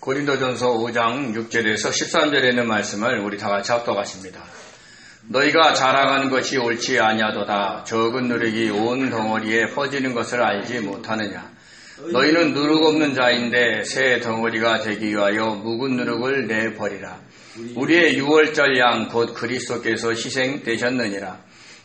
고린도전서 5장 6절에서 13절에 있는 말씀을 우리 다 같이 합독하십니다. 너희가 자랑하는 것이 옳지 아니하도다. 적은 누룩이 온 덩어리에 퍼지는 것을 알지 못하느냐. 너희는 누룩 없는 자인데 새 덩어리가 되기 위하여 묵은 누룩을 내버리라. 우리의 유월절 양 곧 그리스도께서 희생되셨느니라.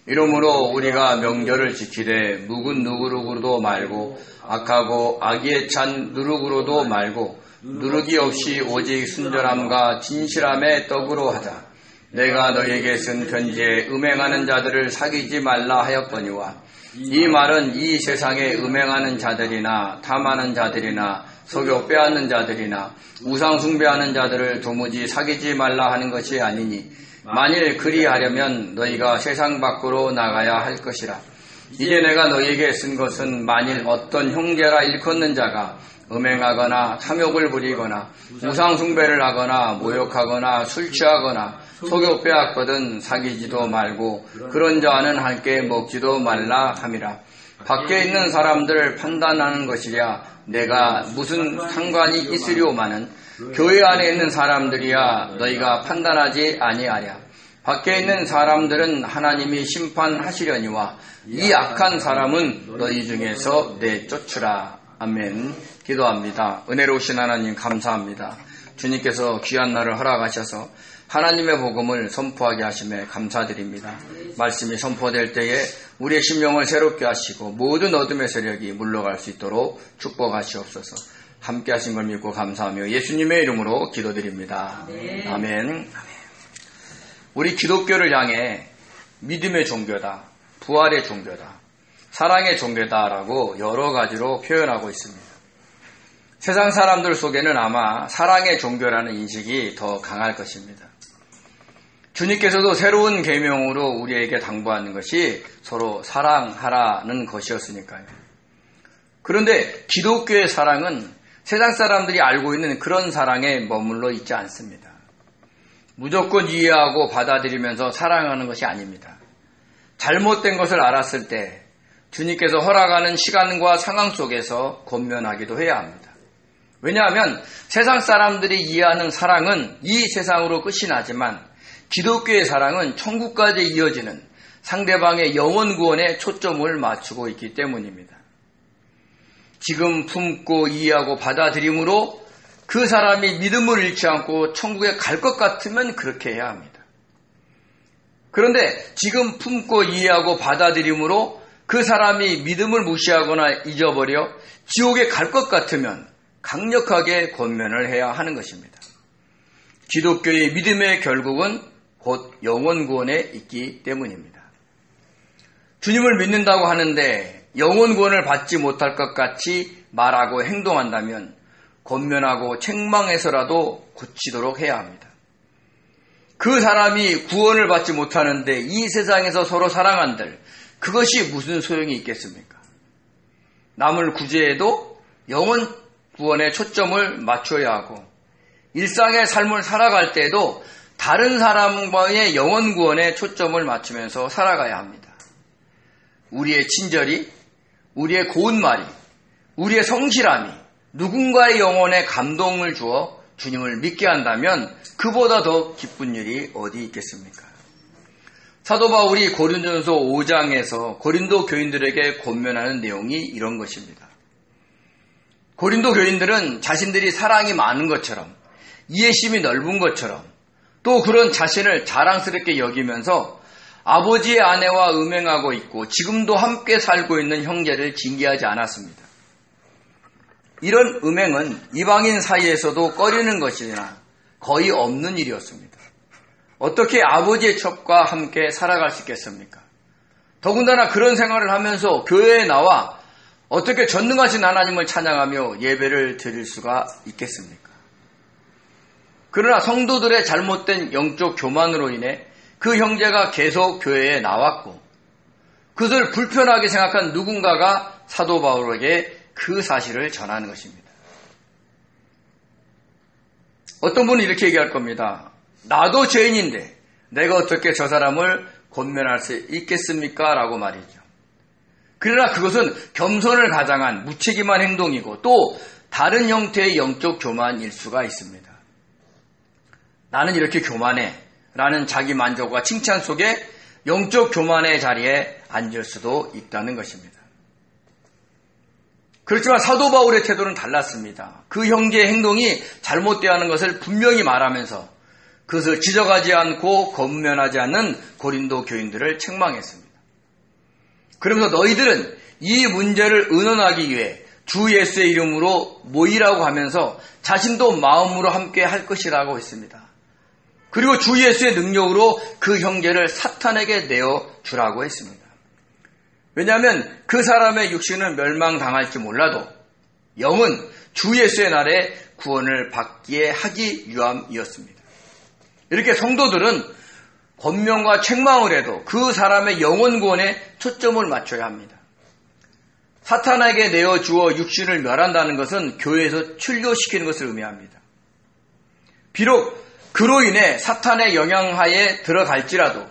이러므로 우리가 명절을 지키되 묵은 누룩으로도 말고 악하고 악에 찬 누룩으로도 말고 누룩이 없이 오직 순전함과 진실함의 떡으로 하자. 내가 너희에게 쓴 편지에 음행하는 자들을 사귀지 말라 하였거니와 이 말은 이 세상에 음행하는 자들이나 탐하는 자들이나 속여 빼앗는 자들이나 우상 숭배하는 자들을 도무지 사귀지 말라 하는 것이 아니니 만일 그리하려면 너희가 세상 밖으로 나가야 할 것이라. 이제 내가 너희에게 쓴 것은 만일 어떤 형제라 일컫는 자가 음행하거나 탐욕을 부리거나 우상 숭배를 하거나 모욕하거나 술 취하거나 속여 빼앗거든 사귀지도 말고 그런 자와는 함께 먹지도 말라 함이라. 밖에 있는 사람들을 판단하는 것이랴 내가 무슨 상관이 있으리오마는 교회 안에 있는 사람들이야 너희가 판단하지 아니하랴. 밖에 있는 사람들은 하나님이 심판하시려니와 이 악한 사람은 너희 중에서 내쫓으라. 아멘. 기도합니다. 은혜로우신 하나님 감사합니다. 주님께서 귀한 날을 허락하셔서 하나님의 복음을 선포하게 하심에 감사드립니다. 말씀이 선포될 때에 우리의 심령을 새롭게 하시고 모든 어둠의 세력이 물러갈 수 있도록 축복하시옵소서. 함께 하신 걸 믿고 감사하며 예수님의 이름으로 기도드립니다. 아멘. 우리 기독교를 향해 믿음의 종교다, 부활의 종교다, 사랑의 종교다라고 여러 가지로 표현하고 있습니다. 세상 사람들 속에는 아마 사랑의 종교라는 인식이 더 강할 것입니다. 주님께서도 새로운 계명으로 우리에게 당부하는 것이 서로 사랑하라는 것이었으니까요. 그런데 기독교의 사랑은 세상 사람들이 알고 있는 그런 사랑에 머물러 있지 않습니다. 무조건 이해하고 받아들이면서 사랑하는 것이 아닙니다. 잘못된 것을 알았을 때 주님께서 허락하는 시간과 상황 속에서 권면하기도 해야 합니다. 왜냐하면 세상 사람들이 이해하는 사랑은 이 세상으로 끝이 나지만 기독교의 사랑은 천국까지 이어지는 상대방의 영혼 구원에 초점을 맞추고 있기 때문입니다. 지금 품고 이해하고 받아들임으로 그 사람이 믿음을 잃지 않고 천국에 갈 것 같으면 그렇게 해야 합니다. 그런데 지금 품고 이해하고 받아들임으로 그 사람이 믿음을 무시하거나 잊어버려 지옥에 갈 것 같으면 강력하게 권면을 해야 하는 것입니다. 기독교의 믿음의 결국은 곧 영혼 구원에 있기 때문입니다. 주님을 믿는다고 하는데 영혼 구원을 받지 못할 것 같이 말하고 행동한다면 권면하고 책망해서라도 고치도록 해야 합니다. 그 사람이 구원을 받지 못하는데 이 세상에서 서로 사랑한들 그것이 무슨 소용이 있겠습니까? 남을 구제해도 영혼 구원에 초점을 맞춰야 하고 일상의 삶을 살아갈 때에도 다른 사람과의 영혼 구원에 초점을 맞추면서 살아가야 합니다. 우리의 친절이, 우리의 고운 말이, 우리의 성실함이 누군가의 영혼에 감동을 주어 주님을 믿게 한다면 그보다 더 기쁜 일이 어디 있겠습니까? 사도 바울이 고린도전서 5장에서 고린도 교인들에게 권면하는 내용이 이런 것입니다. 고린도 교인들은 자신들이 사랑이 많은 것처럼 이해심이 넓은 것처럼 또 그런 자신을 자랑스럽게 여기면서 아버지의 아내와 음행하고 있고 지금도 함께 살고 있는 형제를 징계하지 않았습니다. 이런 음행은 이방인 사이에서도 꺼리는 것이나 거의 없는 일이었습니다. 어떻게 아버지의 첩과 함께 살아갈 수 있겠습니까? 더군다나 그런 생활을 하면서 교회에 나와 어떻게 전능하신 하나님을 찬양하며 예배를 드릴 수가 있겠습니까? 그러나 성도들의 잘못된 영적 교만으로 인해 그 형제가 계속 교회에 나왔고 그것을 불편하게 생각한 누군가가 사도 바울에게 그 사실을 전하는 것입니다. 어떤 분은 이렇게 얘기할 겁니다. 나도 죄인인데 내가 어떻게 저 사람을 권면할 수 있겠습니까? 라고 말이죠. 그러나 그것은 겸손을 가장한 무책임한 행동이고 또 다른 형태의 영적 교만일 수가 있습니다. 나는 이렇게 교만해 라는 자기 만족과 칭찬 속에 영적 교만의 자리에 앉을 수도 있다는 것입니다. 그렇지만 사도 바울의 태도는 달랐습니다. 그 형제의 행동이 잘못되어야 하는 것을 분명히 말하면서 그것을 지적하지 않고 권면하지 않는 고린도 교인들을 책망했습니다. 그러면서 너희들은 이 문제를 의논하기 위해 주 예수의 이름으로 모이라고 하면서 자신도 마음으로 함께 할 것이라고 했습니다. 그리고 주 예수의 능력으로 그 형제를 사탄에게 내어주라고 했습니다. 왜냐하면 그 사람의 육신은 멸망당할지 몰라도 영은 주 예수의 날에 구원을 받기에 하기 위함이었습니다. 이렇게 성도들은 권면과 책망을 해도 그 사람의 영혼 구원에 초점을 맞춰야 합니다. 사탄에게 내어주어 육신을 멸한다는 것은 교회에서 출교시키는 것을 의미합니다. 비록 그로 인해 사탄의 영향하에 들어갈지라도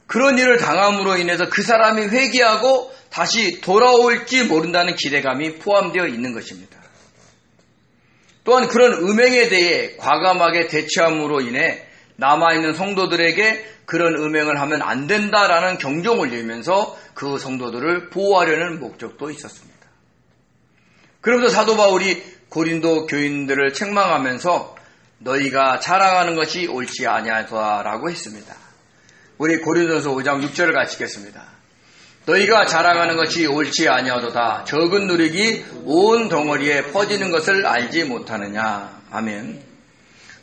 그런 일을 당함으로 인해서 그 사람이 회개하고 다시 돌아올지 모른다는 기대감이 포함되어 있는 것입니다. 또한 그런 음행에 대해 과감하게 대처함으로 인해 남아있는 성도들에게 그런 음행을 하면 안 된다라는 경종을 울리면서 그 성도들을 보호하려는 목적도 있었습니다. 그러면서 사도 바울이 고린도 교인들을 책망하면서 너희가 자랑하는 것이 옳지 아니하다라고 했습니다. 우리 고린도서 5장 6절을 같이 읽겠습니다. 너희가 자랑하는 것이 옳지 아니하도다. 적은 누룩이 온 덩어리에 퍼지는 것을 알지 못하느냐. 아멘.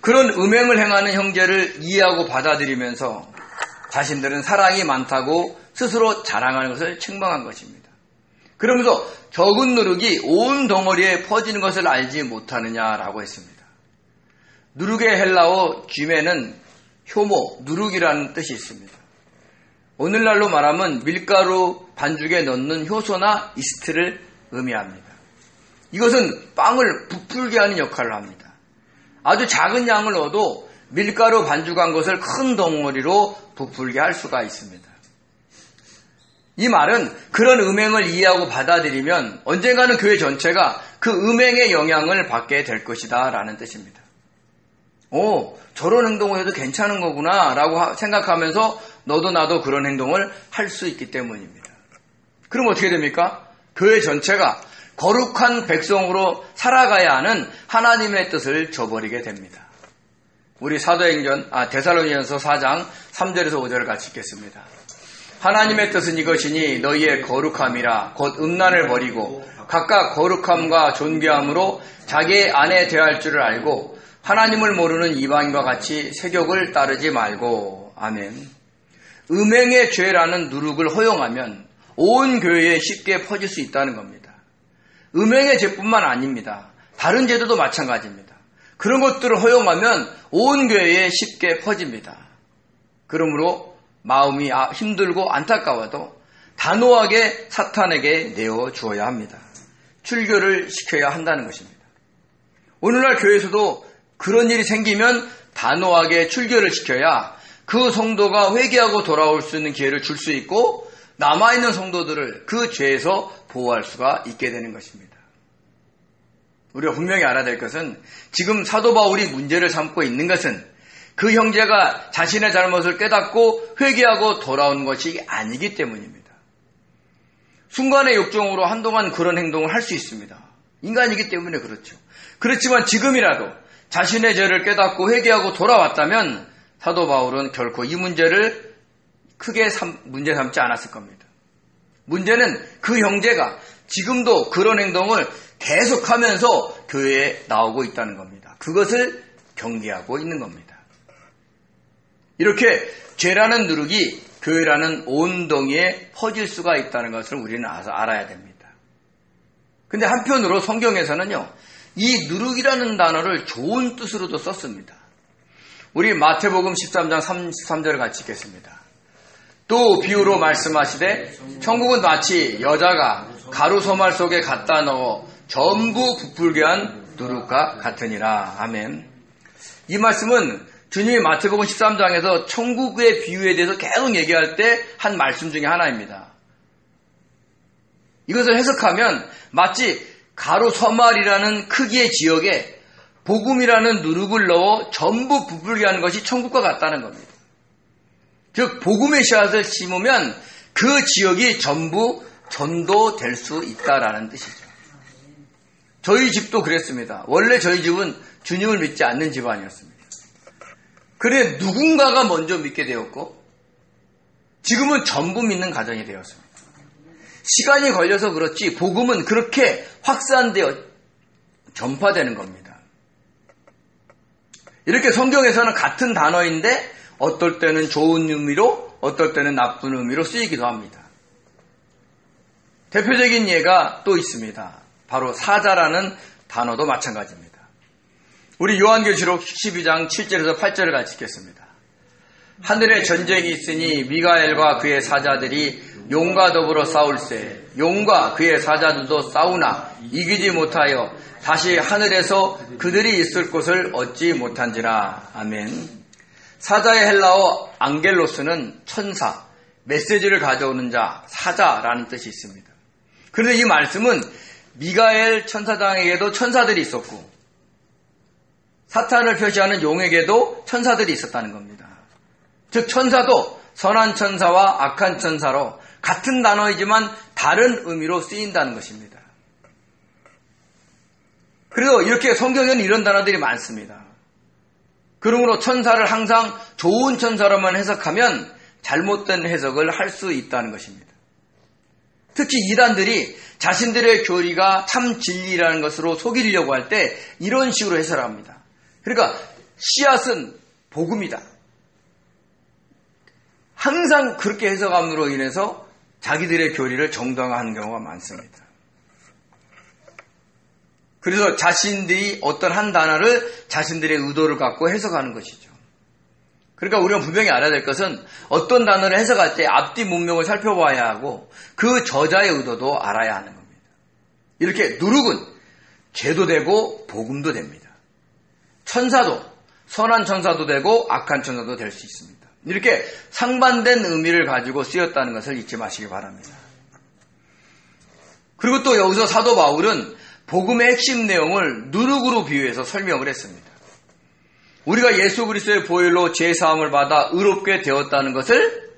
그런 음행을 행하는 형제를 이해하고 받아들이면서 자신들은 사랑이 많다고 스스로 자랑하는 것을 책망한 것입니다. 그러면서 적은 누룩이 온 덩어리에 퍼지는 것을 알지 못하느냐라고 했습니다. 누룩의 헬라어 쥐메는 효모, 누룩이라는 뜻이 있습니다. 오늘날로 말하면 밀가루 반죽에 넣는 효소나 이스트를 의미합니다. 이것은 빵을 부풀게 하는 역할을 합니다. 아주 작은 양을 넣어도 밀가루 반죽한 것을 큰 덩어리로 부풀게 할 수가 있습니다. 이 말은 그런 음행을 이해하고 받아들이면 언젠가는 교회 전체가 그 음행의 영향을 받게 될 것이다 라는 뜻입니다. 저런 행동을 해도 괜찮은 거구나 라고 생각하면서 너도 나도 그런 행동을 할 수 있기 때문입니다. 그럼 어떻게 됩니까? 교회 전체가 거룩한 백성으로 살아가야 하는 하나님의 뜻을 저버리게 됩니다. 우리 데살로니가서 4장 3절에서 5절을 같이 읽겠습니다. 하나님의 뜻은 이것이니 너희의 거룩함이라 곧 음란을 버리고 각각 거룩함과 존귀함으로 자기의 아내 대할 줄을 알고 하나님을 모르는 이방인과 같이 세욕을 따르지 말고. 아멘. 음행의 죄라는 누룩을 허용하면 온 교회에 쉽게 퍼질 수 있다는 겁니다. 음행의 죄뿐만 아닙니다. 다른 죄도 마찬가지입니다. 그런 것들을 허용하면 온 교회에 쉽게 퍼집니다. 그러므로 마음이 힘들고 안타까워도 단호하게 사탄에게 내어주어야 합니다. 출교를 시켜야 한다는 것입니다. 오늘날 교회에서도 그런 일이 생기면 단호하게 출교를 시켜야 그 성도가 회개하고 돌아올 수 있는 기회를 줄 수 있고 남아있는 성도들을 그 죄에서 보호할 수가 있게 되는 것입니다. 우리가 분명히 알아야 될 것은 지금 사도 바울이 문제를 삼고 있는 것은 그 형제가 자신의 잘못을 깨닫고 회개하고 돌아온 것이 아니기 때문입니다. 순간의 욕정으로 한동안 그런 행동을 할 수 있습니다. 인간이기 때문에 그렇죠. 그렇지만 지금이라도 자신의 죄를 깨닫고 회개하고 돌아왔다면 사도 바울은 결코 이 문제를 크게 문제 삼지 않았을 겁니다. 문제는 그 형제가 지금도 그런 행동을 계속하면서 교회에 나오고 있다는 겁니다. 그것을 경계하고 있는 겁니다. 이렇게 죄라는 누룩이 교회라는 온덩이에 퍼질 수가 있다는 것을 우리는 알아야 됩니다. 근데 한편으로 성경에서는요, 이 누룩이라는 단어를 좋은 뜻으로도 썼습니다. 우리 마태복음 13장 33절을 같이 읽겠습니다. 또 비유로 말씀하시되 천국은 마치 여자가 가루 소말 속에 갖다 넣어 전부 부풀게 한 누룩과 같으니라. 아멘. 이 말씀은 주님이 마태복음 13장에서 천국의 비유에 대해서 계속 얘기할 때 한 말씀 중에 하나입니다. 이것을 해석하면 마치 가로 서말이라는 크기의 지역에 복음이라는 누룩을 넣어 전부 부풀게 하는 것이 천국과 같다는 겁니다. 즉 복음의 씨앗을 심으면 그 지역이 전부 전도될 수 있다라는 뜻이죠. 저희 집도 그랬습니다. 원래 저희 집은 주님을 믿지 않는 집안이었습니다. 그래 누군가가 먼저 믿게 되었고 지금은 전부 믿는 가정이 되었습니다. 시간이 걸려서 그렇지 복음은 그렇게 확산되어 전파되는 겁니다. 이렇게 성경에서는 같은 단어인데 어떨 때는 좋은 의미로 어떨 때는 나쁜 의미로 쓰이기도 합니다. 대표적인 예가 또 있습니다. 바로 사자라는 단어도 마찬가지입니다. 우리 요한계시록 12장 7절에서 8절을 같이 읽겠습니다. 하늘에 전쟁이 있으니 미가엘과 그의 사자들이 용과 더불어 싸울세 용과 그의 사자들도 싸우나 이기지 못하여 다시 하늘에서 그들이 있을 곳을 얻지 못한지라. 아멘. 사자의 헬라어 앙겔로스는 천사, 메시지를 가져오는 자, 사자라는 뜻이 있습니다. 그런데 이 말씀은 미가엘 천사장에게도 천사들이 있었고 사탄을 표시하는 용에게도 천사들이 있었다는 겁니다. 즉 천사도 선한 천사와 악한 천사로 같은 단어이지만 다른 의미로 쓰인다는 것입니다. 그래서 이렇게 성경에는 이런 단어들이 많습니다. 그러므로 천사를 항상 좋은 천사로만 해석하면 잘못된 해석을 할 수 있다는 것입니다. 특히 이단들이 자신들의 교리가 참 진리라는 것으로 속이려고 할 때 이런 식으로 해설합니다. 그러니까 씨앗은 복음이다. 항상 그렇게 해석함으로 인해서 자기들의 교리를 정당화하는 경우가 많습니다. 그래서 자신들이 어떤 한 단어를 자신들의 의도를 갖고 해석하는 것이죠. 그러니까 우리가 분명히 알아야 될 것은 어떤 단어를 해석할 때 앞뒤 문맥을 살펴봐야 하고 그 저자의 의도도 알아야 하는 겁니다. 이렇게 누룩은 죄도 되고 복음도 됩니다. 천사도 선한 천사도 되고 악한 천사도 될 수 있습니다. 이렇게 상반된 의미를 가지고 쓰였다는 것을 잊지 마시기 바랍니다. 그리고 또 여기서 사도 바울은 복음의 핵심 내용을 누룩으로 비유해서 설명을 했습니다. 우리가 예수 그리스도의 보혈로 죄사함을 받아 의롭게 되었다는 것을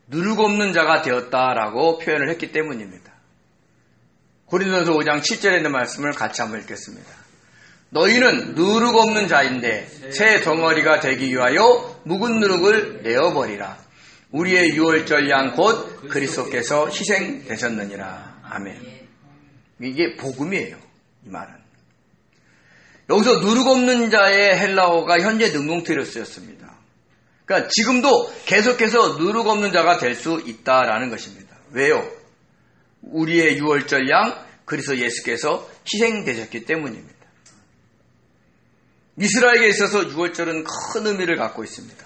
누룩 없는 자가 되었다라고 표현을 했기 때문입니다. 고린도전서 5장 7절에 있는 말씀을 같이 한번 읽겠습니다. 너희는 누룩 없는 자인데 새 덩어리가 되기 위하여 묵은 누룩을 내어버리라. 우리의 유월절 양 곧 그리스도께서 희생되셨느니라. 아멘. 이게 복음이에요. 이 말은. 여기서 누룩 없는 자의 헬라어가 현재 능동태로 쓰였습니다. 그러니까 지금도 계속해서 누룩 없는 자가 될 수 있다라는 것입니다. 왜요? 우리의 유월절 양 그리스도 예수께서 희생되셨기 때문입니다. 이스라엘에게 있어서 유월절은 큰 의미를 갖고 있습니다.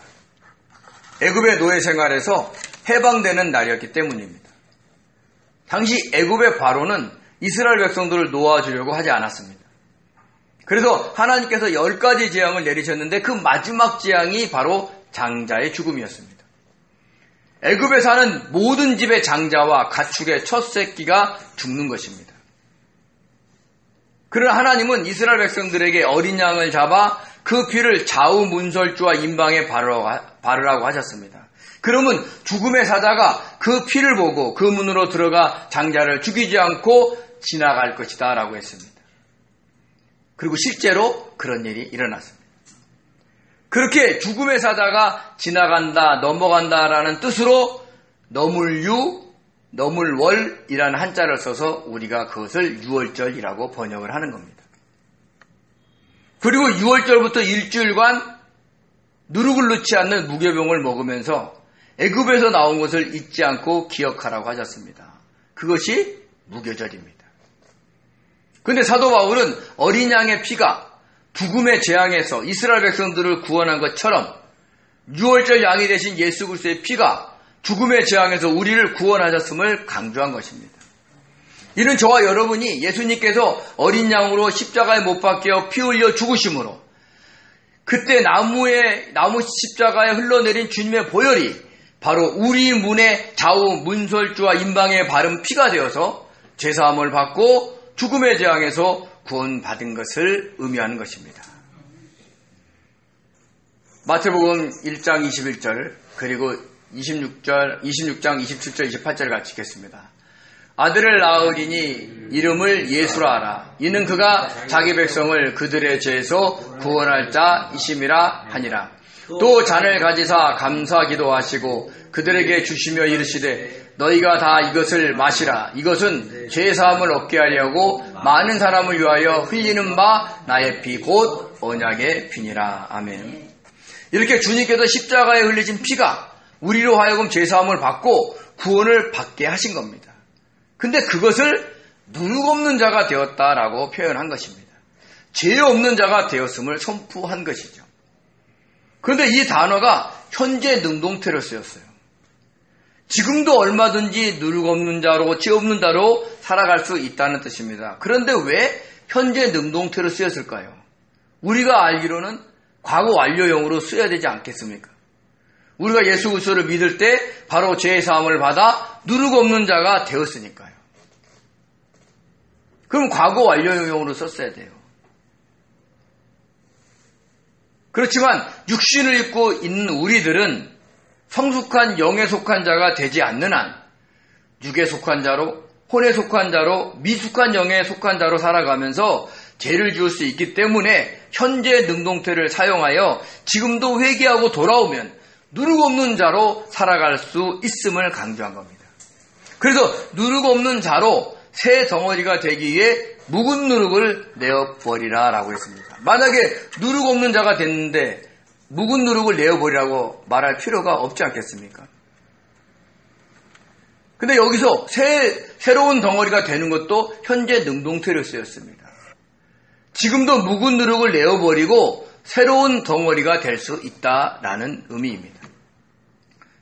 애굽의 노예 생활에서 해방되는 날이었기 때문입니다. 당시 애굽의 바로는 이스라엘 백성들을 놓아주려고 하지 않았습니다. 그래서 하나님께서 10가지 재앙을 내리셨는데 그 마지막 재앙이 바로 장자의 죽음이었습니다. 애굽에 사는 모든 집의 장자와 가축의 첫 새끼가 죽는 것입니다. 그러나 하나님은 이스라엘 백성들에게 어린 양을 잡아 그 피를 좌우 문설주와 임방에 바르라고 하셨습니다. 그러면 죽음의 사자가 그 피를 보고 그 문으로 들어가 장자를 죽이지 않고 지나갈 것이다 라고 했습니다. 그리고 실제로 그런 일이 일어났습니다. 그렇게 죽음의 사자가 지나간다, 넘어간다라는 뜻으로 너물유, 너물월이라는 한자를 써서 우리가 그것을 유월절이라고 번역을 하는 겁니다. 그리고 유월절부터 일주일간 누룩을 넣지 않는 무교병을 먹으면서 애굽에서 나온 것을 잊지 않고 기억하라고 하셨습니다. 그것이 무교절입니다. 그런데 사도 바울은 어린 양의 피가 죽음의 재앙에서 이스라엘 백성들을 구원한 것처럼 유월절 양이 되신 예수 그리스도의 피가 죽음의 재앙에서 우리를 구원하셨음을 강조한 것입니다. 이는 저와 여러분이 예수님께서 어린 양으로 십자가에 못 박혀 피 흘려 죽으심으로 그때 나무 십자가에 흘러내린 주님의 보혈이 바로 우리 문의 좌우 문설주와 임방에 바른 피가 되어서 죄사함을 받고 죽음의 재앙에서 구원받은 것을 의미하는 것입니다. 마태복음 1장 21절 그리고 26장 27절 28절 같이 읽겠습니다. 아들을 낳으리니 이름을 예수라 하라. 이는 그가 자기 백성을 그들의 죄에서 구원할 자이심이라 하니라. 또 잔을 가지사 감사 기도하시고 그들에게 주시며 이르시되 너희가 다 이것을 마시라. 이것은 죄사함을 얻게 하려고 많은 사람을 위하여 흘리는 바 나의 피 곧 언약의 피니라. 아멘. 이렇게 주님께서 십자가에 흘리신 피가 우리로 하여금 죄사함을 받고 구원을 받게 하신 겁니다. 근데 그것을 누룩 없는 자가 되었다라고 표현한 것입니다. 죄 없는 자가 되었음을 선포한 것이죠. 그런데 이 단어가 현재 능동태로 쓰였어요. 지금도 얼마든지 누룩 없는 자로, 죄 없는 자로 살아갈 수 있다는 뜻입니다. 그런데 왜 현재 능동태로 쓰였을까요? 우리가 알기로는 과거 완료형으로 써야 되지 않겠습니까? 우리가 예수 그리스도를 믿을 때 바로 죄의 사함을 받아 누룩 없는 자가 되었으니까요. 그럼 과거 완료형으로 썼어야 돼요. 그렇지만 육신을 입고 있는 우리들은 성숙한 영에 속한 자가 되지 않는 한 육에 속한 자로, 혼에 속한 자로, 미숙한 영에 속한 자로 살아가면서 죄를 지을 수 있기 때문에 현재 능동태를 사용하여 지금도 회개하고 돌아오면 누룩 없는 자로 살아갈 수 있음을 강조한 겁니다. 그래서 누룩 없는 자로 새 덩어리가 되기 위해 묵은 누룩을 내어버리라 라고 했습니다. 만약에 누룩 없는 자가 됐는데 묵은 누룩을 내어버리라고 말할 필요가 없지 않겠습니까? 근데 여기서 새로운 덩어리가 되는 것도 현재 능동태로 쓰였습니다. 지금도 묵은 누룩을 내어버리고 새로운 덩어리가 될 수 있다라는 의미입니다.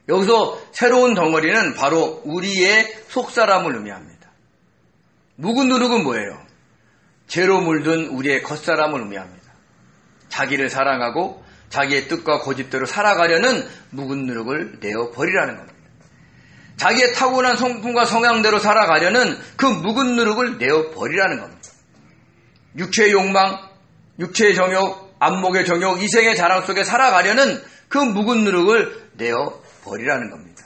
여기서 새로운 덩어리는 바로 우리의 속사람을 의미합니다. 묵은 누룩은 뭐예요? 죄로 물든 우리의 겉사람을 의미합니다. 자기를 사랑하고 자기의 뜻과 고집대로 살아가려는 묵은 누룩을 내어버리라는 겁니다. 자기의 타고난 성품과 성향대로 살아가려는 그 묵은 누룩을 내어버리라는 겁니다. 육체의 욕망, 육체의 정욕, 안목의 정욕, 이생의 자랑 속에 살아가려는 그 묵은 누룩을 내어버리라는 겁니다.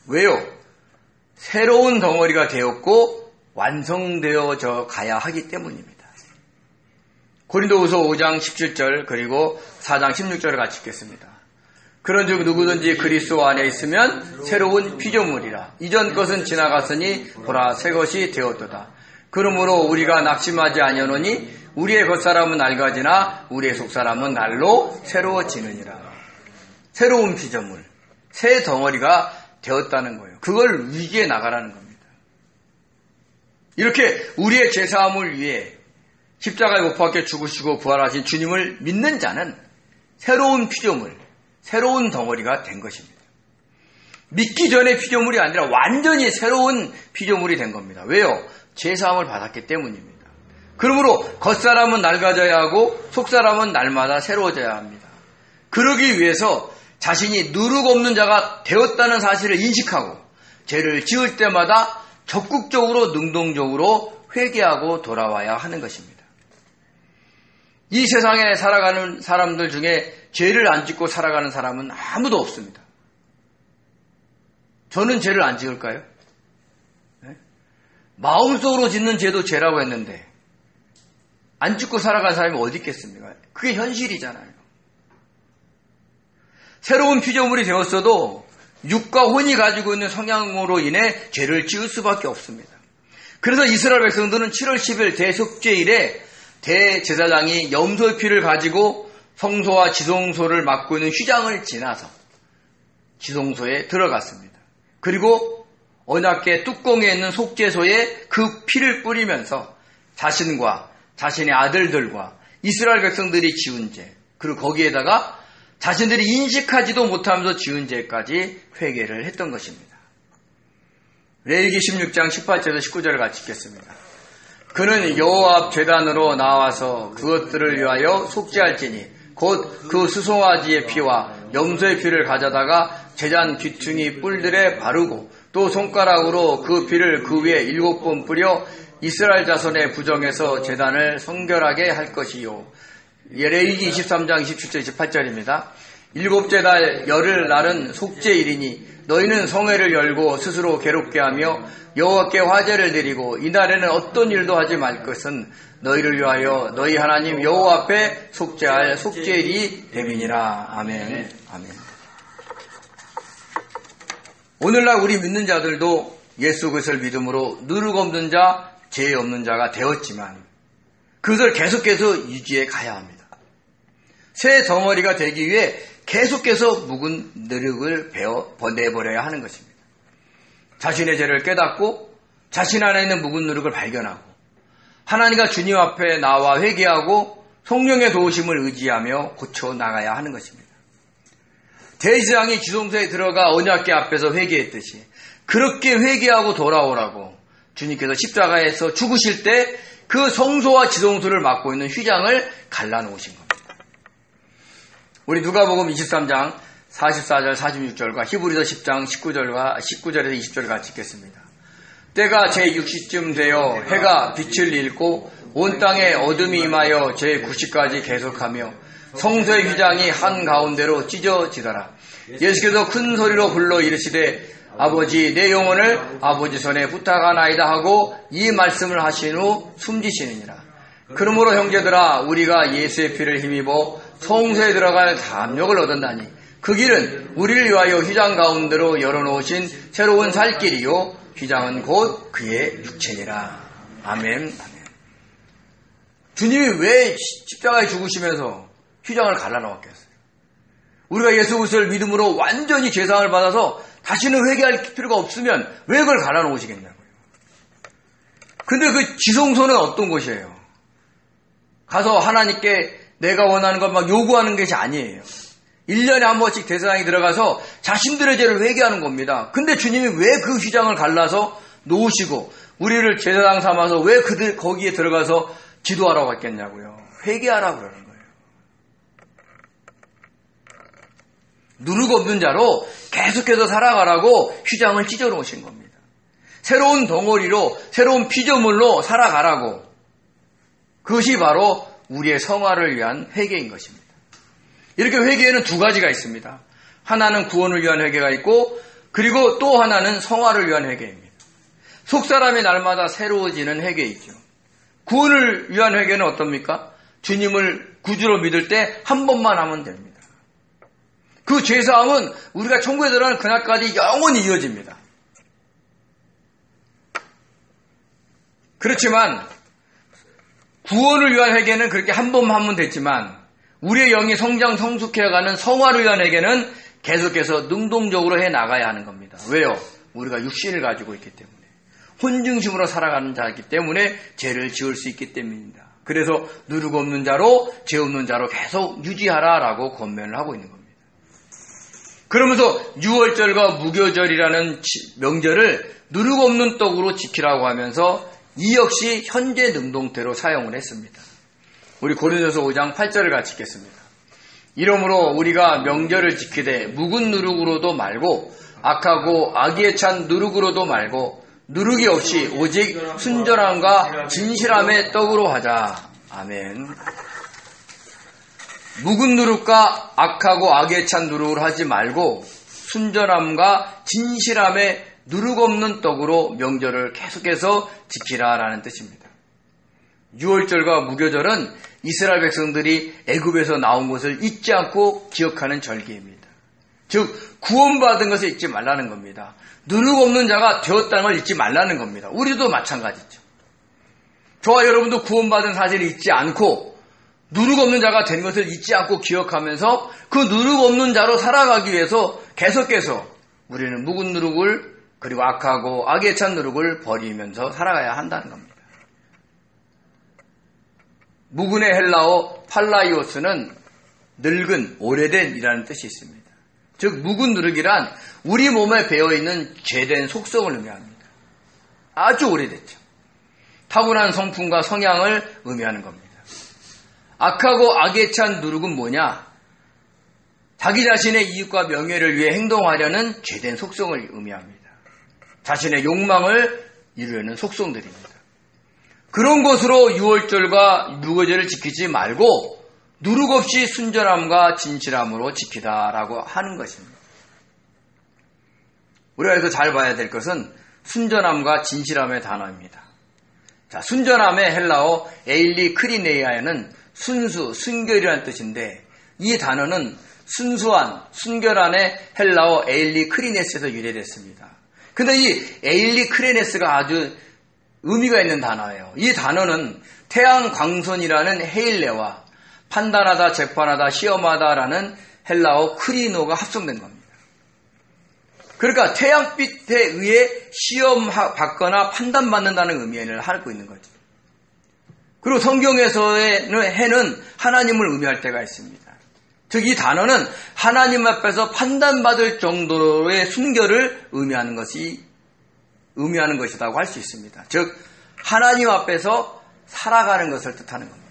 왜요? 새로운 덩어리가 되었고 완성되어져 가야 하기 때문입니다. 고린도후서 5장 17절 그리고 4장 16절을 같이 읽겠습니다. 그런즉 누구든지 그리스도 안에 있으면 새로운 피조물이라. 이전 것은 지나갔으니 보라 새 것이 되었도다. 그러므로 우리가 낙심하지 아니하노니 우리의 겉사람은 낡아지나 우리의 속사람은 날로 새로워지느니라. 새로운 피조물, 새 덩어리가 되었다는 거예요. 그걸 위기에 나가라는 겁니다. 이렇게 우리의 죄사함을 위해 십자가에 못 박혀 죽으시고 부활하신 주님을 믿는 자는 새로운 피조물, 새로운 덩어리가 된 것입니다. 믿기 전의 피조물이 아니라 완전히 새로운 피조물이 된 겁니다. 왜요? 죄사함을 받았기 때문입니다. 그러므로 겉사람은 낡아져야 하고 속사람은 날마다 새로워져야 합니다. 그러기 위해서 자신이 누룩 없는 자가 되었다는 사실을 인식하고 죄를 지을 때마다 적극적으로 능동적으로 회개하고 돌아와야 하는 것입니다. 이 세상에 살아가는 사람들 중에 죄를 안 짓고 살아가는 사람은 아무도 없습니다. 저는 죄를 안 지을까요? 네? 마음속으로 짓는 죄도 죄라고 했는데 안 짓고 살아가는 사람이 어디 있겠습니까? 그게 현실이잖아요. 새로운 피조물이 되었어도 육과 혼이 가지고 있는 성향으로 인해 죄를 지을 수밖에 없습니다. 그래서 이스라엘 백성들은 7월 10일 대속죄일에 대제사장이 염소의 피를 가지고 성소와 지성소를 막고 있는 휘장을 지나서 지성소에 들어갔습니다. 그리고 언약궤 뚜껑에 있는 속죄소에 그 피를 뿌리면서 자신과 자신의 아들들과 이스라엘 백성들이 지은 죄, 그리고 거기에다가 자신들이 인식하지도 못하면서 지은 죄까지 회개를 했던 것입니다. 레위기 16장 18절에서 19절을 같이 읽겠습니다. 그는 여호와 앞 제단으로 나와서 그것들을 위하여 속죄할지니 곧 그 수송아지의 피와 염소의 피를 가져다가 제단 뒤퉁이 뿔들에 바르고 또 손가락으로 그 피를 그 위에 7번 뿌려 이스라엘 자손의 부정에서 제단을 성결하게 할 것이요. 레위기 23장 27절 28절입니다. 일곱째 달 열흘 날은 속죄일이니 너희는 성회를 열고 스스로 괴롭게 하며 여호와께 화제를 드리고 이날에는 어떤 일도 하지 말 것은 너희를 위하여 너희 하나님 여호와 앞에 속죄할 속죄일이 됨이니라. 아멘. 아멘. 오늘날 우리 믿는 자들도 예수 그리스도를 믿음으로 누룩 없는 자, 죄 없는 자가 되었지만 그것을 계속해서 유지해 가야 합니다. 새 덩어리가 되기 위해 계속해서 묵은 누룩을 내버려야 하는 것입니다. 자신의 죄를 깨닫고 자신 안에 있는 묵은 누룩을 발견하고 하나님과 주님 앞에 나와 회개하고 성령의 도우심을 의지하며 고쳐 나가야 하는 것입니다. 대제사장이 지성소에 들어가 언약궤 앞에서 회개했듯이 그렇게 회개하고 돌아오라고 주님께서 십자가에서 죽으실 때 그 성소와 지성소를 맡고 있는 휘장을 갈라놓으신 겁니다. 우리 누가복음 23장 44절 46절과 히브리서 10장 19절에서 20절 같이 읽겠습니다. 때가 제6시쯤 되어 해가 빛을 잃고 온 땅에 어둠이 임하여 제9시까지 계속하며 성소의 휘장이 한가운데로 찢어지더라. 예수께서 큰 소리로 불러 이르시되 아버지 내 영혼을 아버지 손에 부탁하나이다 하고 이 말씀을 하신 후 숨지시느니라. 그러므로 형제들아 우리가 예수의 피를 힘입어 성소에 들어갈 담력을 얻었나니 그 길은 우리를 위하여 휘장 가운데로 열어놓으신 새로운 살 길이요 휘장은 곧 그의 육체니라. 아멘. 아멘. 주님이 왜 십자가에 죽으시면서 휘장을 갈라놓았겠어요? 우리가 예수 그리스도를 믿음으로 완전히 죄사함을 받아서 다시는 회개할 필요가 없으면 왜 그걸 갈아놓으시겠냐고요. 근데 그 지성소는 어떤 곳이에요? 가서 하나님께 내가 원하는 것 막 요구하는 것이 아니에요. 1년에 한 번씩 대제사장이 들어가서 자신들의 죄를 회개하는 겁니다. 근데 주님이 왜 그 휘장을 갈라서 놓으시고 우리를 제사장 삼아서 왜 그들 거기에 들어가서 기도하라고 했겠냐고요. 회개하라고 그러는 거예요. 누룩 없는 자로 계속해서 살아가라고 휘장을 찢어 놓으신 겁니다. 새로운 덩어리로 새로운 피조물로 살아가라고. 그것이 바로 우리의 성화를 위한 회개인 것입니다. 이렇게 회개에는 두 가지가 있습니다. 하나는 구원을 위한 회개가 있고 그리고 또 하나는 성화를 위한 회개입니다. 속사람이 날마다 새로워지는 회개이죠. 구원을 위한 회개는 어떻습니까? 주님을 구주로 믿을 때 한 번만 하면 됩니다. 그 죄사함은 우리가 천국에 들어가는 그날까지 영원히 이어집니다. 그렇지만 구원을 위한 회개는 그렇게 한 번만 하면 됐지만 우리의 영이 성장 성숙해가는 성화를 위한 회개는 계속해서 능동적으로 해나가야 하는 겁니다. 왜요? 우리가 육신을 가지고 있기 때문에 혼중심으로 살아가는 자이기 때문에 죄를 지을 수 있기 때문입니다. 그래서 누룩 없는 자로 죄 없는 자로 계속 유지하라라고 권면을 하고 있는 겁니다. 그러면서 유월절과 무교절이라는 명절을 누룩 없는 떡으로 지키라고 하면서 이 역시 현재 능동태로 사용을 했습니다. 우리 고린도서 5장 8절을 같이 읽겠습니다. 이러므로 우리가 명절을 지키되 묵은 누룩으로도 말고 악하고 악의에 찬 누룩으로도 말고 누룩이 없이 오직 순전함과 진실함의 떡으로 하자. 아멘. 묵은 누룩과 악하고 악에 찬 누룩을 하지 말고 순전함과 진실함의 누룩 없는 떡으로 명절을 계속해서 지키라라는 뜻입니다. 유월절과 무교절은 이스라엘 백성들이 애굽에서 나온 것을 잊지 않고 기억하는 절기입니다. 즉 구원받은 것을 잊지 말라는 겁니다. 누룩 없는 자가 되었다는 걸 잊지 말라는 겁니다. 우리도 마찬가지죠. 저와 여러분도 구원받은 사실을 잊지 않고 누룩 없는 자가 된 것을 잊지 않고 기억하면서 그 누룩 없는 자로 살아가기 위해서 계속해서 우리는 묵은 누룩을 그리고 악하고 악에 찬 누룩을 버리면서 살아가야 한다는 겁니다. 묵은의 헬라어 팔라이오스는 늙은, 오래된이라는 뜻이 있습니다. 즉 묵은 누룩이란 우리 몸에 배어있는 죄된 속성을 의미합니다. 아주 오래됐죠. 타고난 성품과 성향을 의미하는 겁니다. 악하고 악에 찬 누룩은 뭐냐? 자기 자신의 이익과 명예를 위해 행동하려는 죄된 속성을 의미합니다. 자신의 욕망을 이루려는 속성들입니다. 그런 것으로 유월절과 무교절을 지키지 말고 누룩 없이 순전함과 진실함으로 지키다라고 하는 것입니다. 우리가 여기서 잘 봐야 될 것은 순전함과 진실함의 단어입니다. 자, 순전함의 헬라어 에일리 크리네이아는 순수, 순결이라는 뜻인데 이 단어는 순수한, 순결한의 헬라어 에일리 크리네스에서 유래됐습니다. 근데 이 에일리 크리네스가 아주 의미가 있는 단어예요. 이 단어는 태양 광선이라는 헤일레와 판단하다, 재판하다, 시험하다라는 헬라어 크리노가 합성된 겁니다. 그러니까 태양빛에 의해 시험받거나 판단받는다는 의미를 하고 있는 거죠. 그리고 성경에서의 해는 하나님을 의미할 때가 있습니다. 즉 이 단어는 하나님 앞에서 판단받을 정도의 순결을 의미하는 것이라고 할 수 있습니다. 즉 하나님 앞에서 살아가는 것을 뜻하는 겁니다.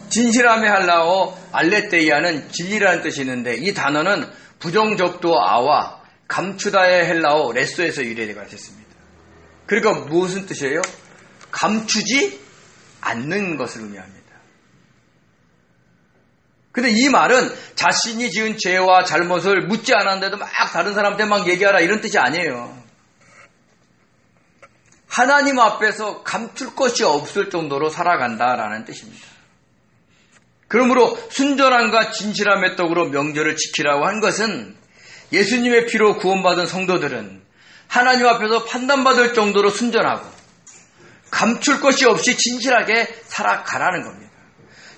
진실함의 헬라어 알레테이아는 진리라는 뜻이 있는데 이 단어는 부정적도 아와 감추다의 헬라어 레소에서 유래되고 있습니다. 그러니까 무슨 뜻이에요? 감추지 않는 것을 의미합니다. 근데 이 말은 자신이 지은 죄와 잘못을 묻지 않았는데도 막 다른 사람한테 막 얘기하라 이런 뜻이 아니에요. 하나님 앞에서 감출 것이 없을 정도로 살아간다라는 뜻입니다. 그러므로 순전함과 진실함의 떡으로 명절을 지키라고 한 것은 예수님의 피로 구원받은 성도들은 하나님 앞에서 판단받을 정도로 순전하고 감출 것이 없이 진실하게 살아가라는 겁니다.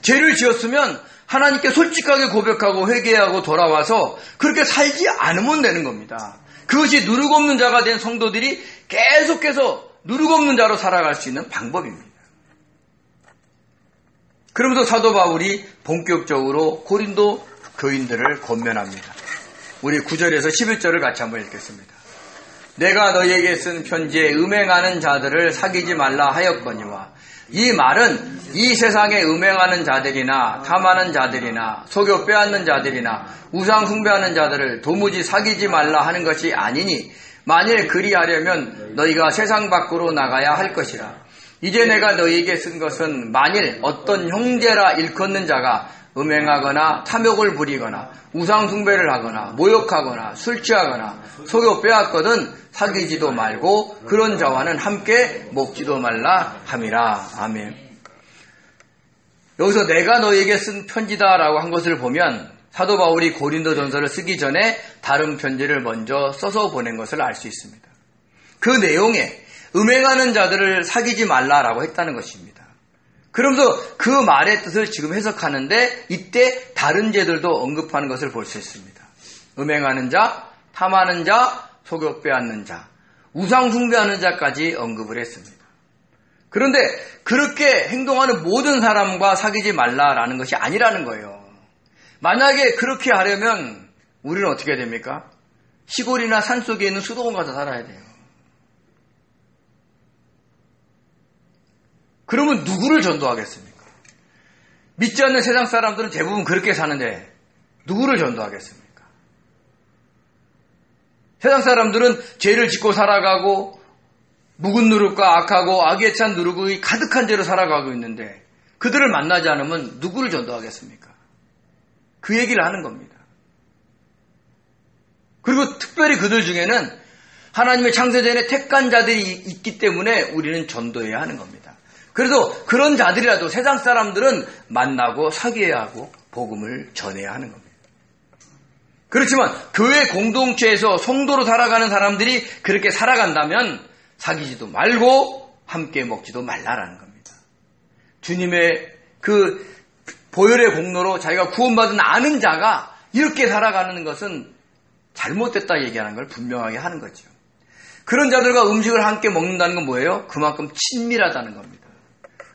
죄를 지었으면 하나님께 솔직하게 고백하고 회개하고 돌아와서 그렇게 살지 않으면 되는 겁니다. 그것이 누룩 없는 자가 된 성도들이 계속해서 누룩 없는 자로 살아갈 수 있는 방법입니다. 그러면서 사도 바울이 본격적으로 고린도 교인들을 권면합니다. 우리 9절에서 11절을 같이 한번 읽겠습니다. 내가 너희에게 쓴 편지에 음행하는 자들을 사귀지 말라 하였거니와 이 말은 이 세상에 음행하는 자들이나 탐하는 자들이나 속여 빼앗는 자들이나 우상 숭배하는 자들을 도무지 사귀지 말라 하는 것이 아니니 만일 그리하려면 너희가 세상 밖으로 나가야 할 것이라. 이제 내가 너희에게 쓴 것은 만일 어떤 형제라 일컫는 자가 음행하거나 탐욕을 부리거나 우상 숭배를 하거나 모욕하거나 술 취하거나 속여 빼앗거든 사귀지도 말고 그런 자와는 함께 먹지도 말라 함이라. 아멘. 여기서 내가 너희에게 쓴 편지다라고 한 것을 보면 사도 바울이 고린도 전서를 쓰기 전에 다른 편지를 먼저 써서 보낸 것을 알 수 있습니다. 그 내용에 음행하는 자들을 사귀지 말라라고 했다는 것입니다. 그러면서 그 말의 뜻을 지금 해석하는데 이때 다른 죄들도 언급하는 것을 볼 수 있습니다. 음행하는 자, 탐하는 자, 속여 빼앗는 자, 우상 숭배하는 자까지 언급을 했습니다. 그런데 그렇게 행동하는 모든 사람과 사귀지 말라라는 것이 아니라는 거예요. 만약에 그렇게 하려면 우리는 어떻게 해야 됩니까? 시골이나 산속에 있는 수도원 가서 살아야 돼요. 그러면 누구를 전도하겠습니까? 믿지 않는 세상 사람들은 대부분 그렇게 사는데 누구를 전도하겠습니까? 세상 사람들은 죄를 짓고 살아가고 묵은 누룩과 악하고 악에 찬 누룩이 가득한 죄로 살아가고 있는데 그들을 만나지 않으면 누구를 전도하겠습니까? 그 얘기를 하는 겁니다. 그리고 특별히 그들 중에는 하나님의 창세전에 택한 자들이 있기 때문에 우리는 전도해야 하는 겁니다. 그래서 그런 자들이라도 세상 사람들은 만나고 사귀어야 하고 복음을 전해야 하는 겁니다. 그렇지만 교회 공동체에서 성도로 살아가는 사람들이 그렇게 살아간다면 사귀지도 말고 함께 먹지도 말라라는 겁니다. 주님의 그 보혈의 공로로 자기가 구원받은 아는 자가 이렇게 살아가는 것은 잘못됐다 얘기하는 걸 분명하게 하는 거죠. 그런 자들과 음식을 함께 먹는다는 건 뭐예요? 그만큼 친밀하다는 겁니다.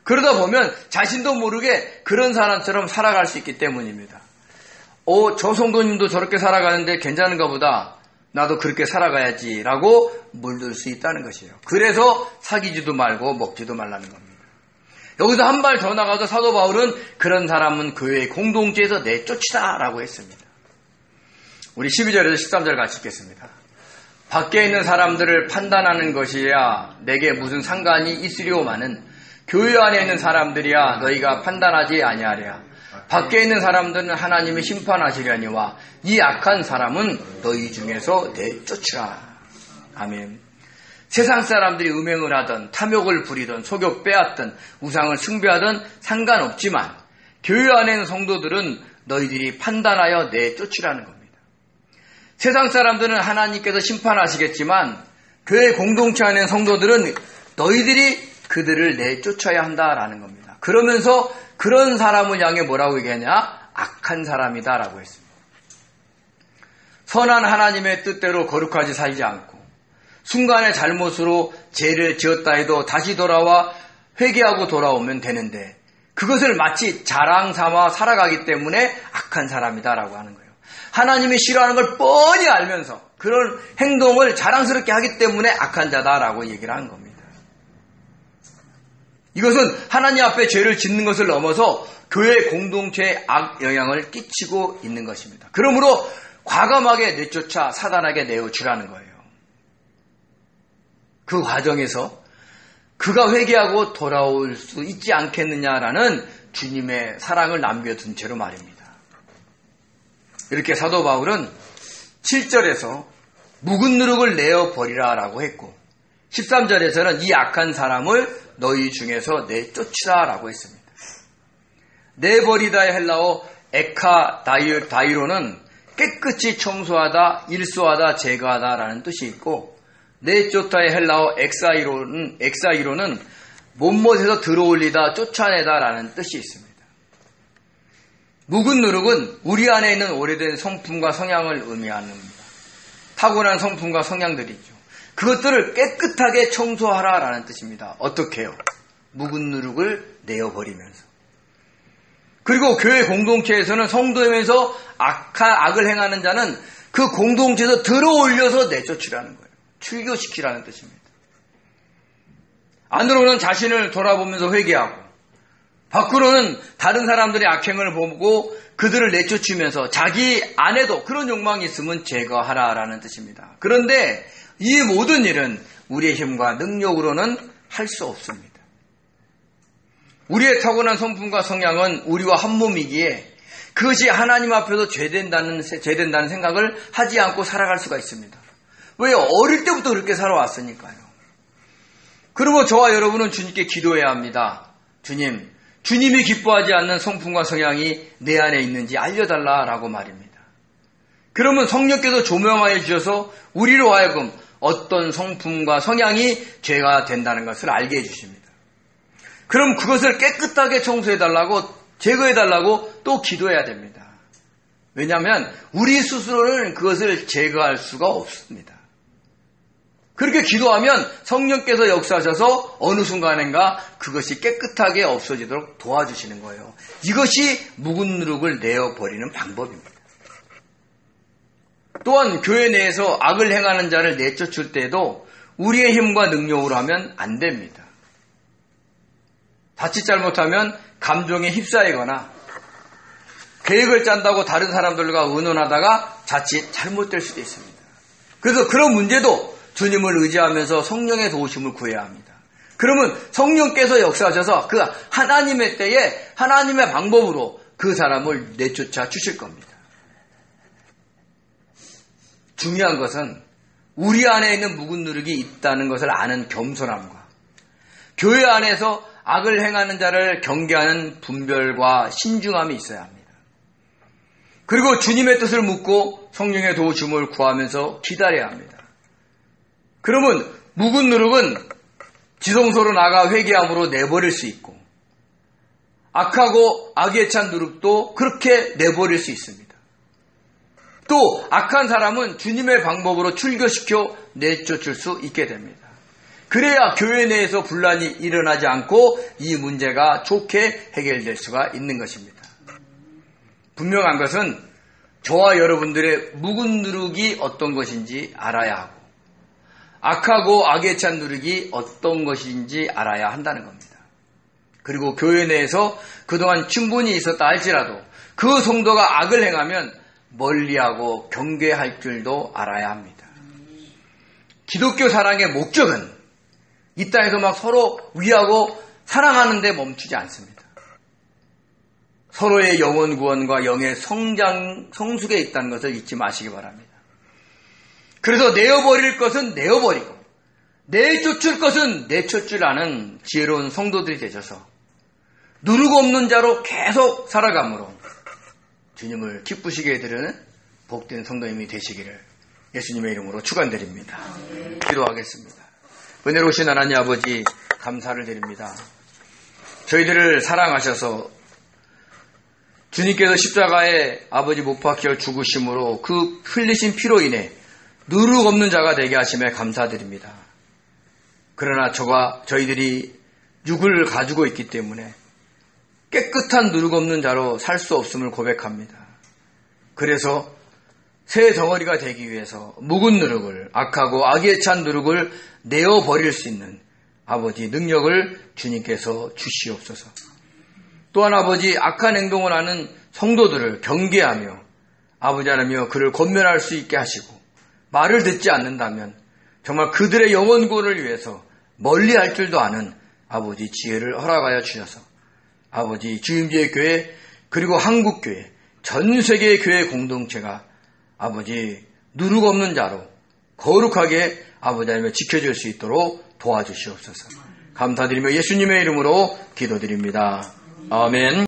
그러다 보면 자신도 모르게 그런 사람처럼 살아갈 수 있기 때문입니다. 저 성도님도 저렇게 살아가는데 괜찮은가 보다. 나도 그렇게 살아가야지라고 물들 수 있다는 것이에요. 그래서 사귀지도 말고 먹지도 말라는 겁니다. 여기서 한 발 더 나가서 사도 바울은 그런 사람은 교회의 공동체에서 내쫓이다라고 했습니다. 우리 12절에서 13절 같이 읽겠습니다. 밖에 있는 사람들을 판단하는 것이야 내게 무슨 상관이 있으리오마는 교회 안에 있는 사람들이야 너희가 판단하지 아니하랴. 밖에 있는 사람들은 하나님이 심판하시려니와 이 악한 사람은 너희 중에서 내쫓으라. 아멘. 세상 사람들이 음행을 하든 탐욕을 부리든 속여 빼앗든 우상을 숭배하든 상관없지만 교회 안에 있는 성도들은 너희들이 판단하여 내쫓으라는 겁니다. 세상 사람들은 하나님께서 심판하시겠지만 교회 공동체 안에 있는 성도들은 너희들이 그들을 내쫓아야 한다라는 겁니다. 그러면서 그런 사람을 향해 뭐라고 얘기하냐? 악한 사람이다라고 했습니다. 선한 하나님의 뜻대로 거룩하지 살지 않고 순간의 잘못으로 죄를 지었다 해도 다시 돌아와 회개하고 돌아오면 되는데 그것을 마치 자랑 삼아 살아가기 때문에 악한 사람이다라고 하는 거예요. 하나님이 싫어하는 걸 뻔히 알면서 그런 행동을 자랑스럽게 하기 때문에 악한 자다라고 얘기를 하는 겁니다. 이것은 하나님 앞에 죄를 짓는 것을 넘어서 교회 공동체에 악 영향을 끼치고 있는 것입니다. 그러므로 과감하게 내쫓아 사단에게 내어주라는 거예요. 그 과정에서 그가 회개하고 돌아올 수 있지 않겠느냐라는 주님의 사랑을 남겨둔 채로 말입니다. 이렇게 사도 바울은 7절에서 묵은 누룩을 내어버리라 라고 했고 13절에서는 이 악한 사람을 너희 중에서 내쫓으라 라고 했습니다. 내버리다의 헬라어 에카 다이로는 깨끗이 청소하다, 일소하다, 제거하다 라는 뜻이 있고 내쫓다의 헬라어 엑사이로는 못못에서 들어올리다, 쫓아내다 라는 뜻이 있습니다. 묵은 누룩은 우리 안에 있는 오래된 성품과 성향을 의미합니다. 타고난 성품과 성향들이죠. 그것들을 깨끗하게 청소하라 라는 뜻입니다. 어떻게 해요? 묵은 누룩을 내어버리면서. 그리고 교회 공동체에서는 성도이면서 악을 행하는 자는 그 공동체에서 들어올려서 내쫓으라는 거예요. 출교시키라는 뜻입니다. 안으로는 자신을 돌아보면서 회개하고 밖으로는 다른 사람들의 악행을 보고 그들을 내쫓으면서 자기 안에도 그런 욕망이 있으면 제거하라라는 뜻입니다. 그런데 이 모든 일은 우리의 힘과 능력으로는 할 수 없습니다. 우리의 타고난 성품과 성향은 우리와 한 몸이기에 그것이 하나님 앞에서 죄된다는 생각을 하지 않고 살아갈 수가 있습니다. 왜요? 어릴 때부터 그렇게 살아왔으니까요. 그리고 저와 여러분은 주님께 기도해야 합니다. 주님이 기뻐하지 않는 성품과 성향이 내 안에 있는지 알려달라라고 말입니다. 그러면 성령께서 조명하여 주셔서 우리로 하여금 어떤 성품과 성향이 죄가 된다는 것을 알게 해주십니다. 그럼 그것을 깨끗하게 청소해달라고 제거해달라고 또 기도해야 됩니다. 왜냐하면 우리 스스로는 그것을 제거할 수가 없습니다. 그렇게 기도하면 성령께서 역사하셔서 어느 순간인가 그것이 깨끗하게 없어지도록 도와주시는 거예요. 이것이 묵은 누룩을 내어버리는 방법입니다. 또한 교회 내에서 악을 행하는 자를 내쫓을 때에도 우리의 힘과 능력으로 하면 안 됩니다. 자칫 잘못하면 감정에 휩싸이거나 계획을 짠다고 다른 사람들과 의논하다가 자칫 잘못될 수도 있습니다. 그래서 그런 문제도 주님을 의지하면서 성령의 도우심을 구해야 합니다. 그러면 성령께서 역사하셔서 그 하나님의 때에 하나님의 방법으로 그 사람을 내쫓아 주실 겁니다. 중요한 것은 우리 안에 있는 묵은 누룩이 있다는 것을 아는 겸손함과 교회 안에서 악을 행하는 자를 경계하는 분별과 신중함이 있어야 합니다. 그리고 주님의 뜻을 묻고 성령의 도우심을 구하면서 기다려야 합니다. 그러면 묵은 누룩은 지성소로 나가 회개함으로 내버릴 수 있고 악하고 악에 찬 누룩도 그렇게 내버릴 수 있습니다. 또 악한 사람은 주님의 방법으로 출교시켜 내쫓을 수 있게 됩니다. 그래야 교회 내에서 분란이 일어나지 않고 이 문제가 좋게 해결될 수가 있는 것입니다. 분명한 것은 저와 여러분들의 묵은 누룩이 어떤 것인지 알아야 하고 악하고 악에 찬 누룩이 어떤 것인지 알아야 한다는 겁니다. 그리고 교회 내에서 그동안 충분히 있었다 할지라도 그 성도가 악을 행하면 멀리하고 경계할 줄도 알아야 합니다. 기독교 사랑의 목적은 이 땅에서 막 서로 위하고 사랑하는 데 멈추지 않습니다. 서로의 영혼 구원과 영의 성숙에 있다는 것을 잊지 마시기 바랍니다. 그래서 내어버릴 것은 내어버리고 내쫓을 것은 내쫓을 아는 지혜로운 성도들이 되셔서 누르고 없는 자로 계속 살아감으로 주님을 기쁘시게 해드리는 복된 성도님이 되시기를 예수님의 이름으로 축원드립니다. 기도하겠습니다. 은혜로우신 하나님 아버지 감사를 드립니다. 저희들을 사랑하셔서 주님께서 십자가에 아버지 못 박혀 죽으심으로 그 흘리신 피로 인해 누룩 없는 자가 되게 하심에 감사드립니다. 그러나 저희들이 육을 가지고 있기 때문에 깨끗한 누룩 없는 자로 살 수 없음을 고백합니다. 그래서 새 덩어리가 되기 위해서 묵은 누룩을, 악하고 악에 찬 누룩을 내어버릴 수 있는 아버지 능력을 주님께서 주시옵소서. 또한 아버지 악한 행동을 하는 성도들을 경계하며 아버지 하나며 그를 권면할 수 있게 하시고 말을 듣지 않는다면 정말 그들의 영혼 구원을 위해서 멀리할 줄도 아는 아버지 지혜를 허락하여 주셔서 아버지 주임제의 교회 그리고 한국교회 전 세계의 교회 공동체가 아버지 누룩 없는 자로 거룩하게 아버지 하나님 지켜줄 수 있도록 도와주시옵소서. 감사드리며 예수님의 이름으로 기도드립니다. 아멘.